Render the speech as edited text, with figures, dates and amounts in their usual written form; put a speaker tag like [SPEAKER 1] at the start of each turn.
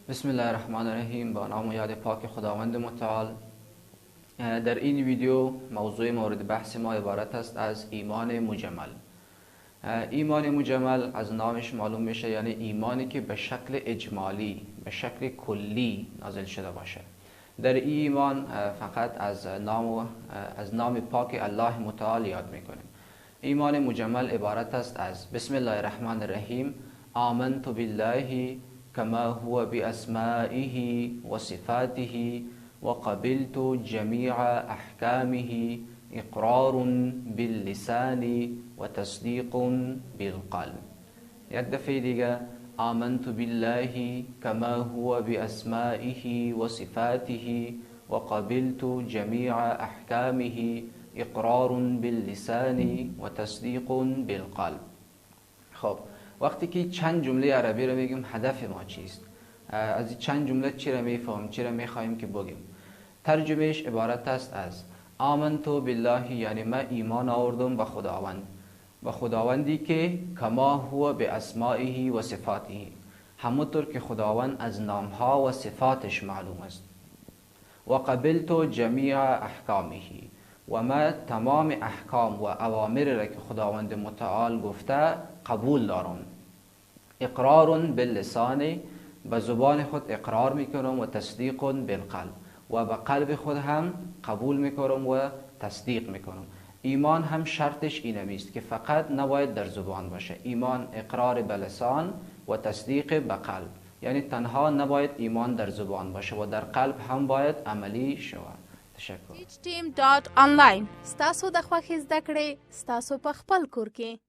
[SPEAKER 1] بسم الله الرحمن الرحیم. با نام و یاد پاک خداوند متعال. در این ویدیو موضوع مورد بحث ما عبارت است از ایمان مجمل. ایمان مجمل از نامش معلوم میشه، یعنی ایمانی که به شکل اجمالی، به شکل کلی نازل شده باشه. در این ایمان فقط از نام پاک الله متعال یاد میکنیم. ایمان مجمل عبارت است از بسم الله الرحمن الرحیم. آمنت بالله كما هو بأسمائه وصفاته وقبلت جميع أحكامه إقرار باللسان وتصديق بالقلب. یک دفعه دیگه، آمنت بالله كما هو بأسمائه وصفاته وقبلت جميع أحكامه إقرار باللسان وتصديق بالقلب. خب، وقتی که چند جمله عربی رو میگیم هدف ما چیست؟ از این چند جمله چی رو میفهمیم، چی رو میخوایم که بگیم؟ ترجمهش عبارت است از آمنتو بالله، یعنی من ایمان آوردم به خداوند، به خداوندی که کما هو به اسمائه و صفاته، همونطور که خداوند از نامها و صفاتش معلوم است. و قبلتو جمیع احکامه، و ما تمام احکام و اوامر را که خداوند متعال گفته قبول دارم. اقرار باللسان، به زبان خود اقرار میکنم، و تصدیق بالقلب، و به قلب خود هم قبول میکنم و تصدیق میکنم. ایمان هم شرطش این است که فقط نباید در زبان باشه. ایمان اقرار به لسان و تصدیق به قلب، یعنی تنها نباید ایمان در زبان باشه و در قلب هم باید عملی شود. تشکر.
[SPEAKER 2] teachteam.online ستاسو د خوښ زده کړې ستاسو په خپل کور کې.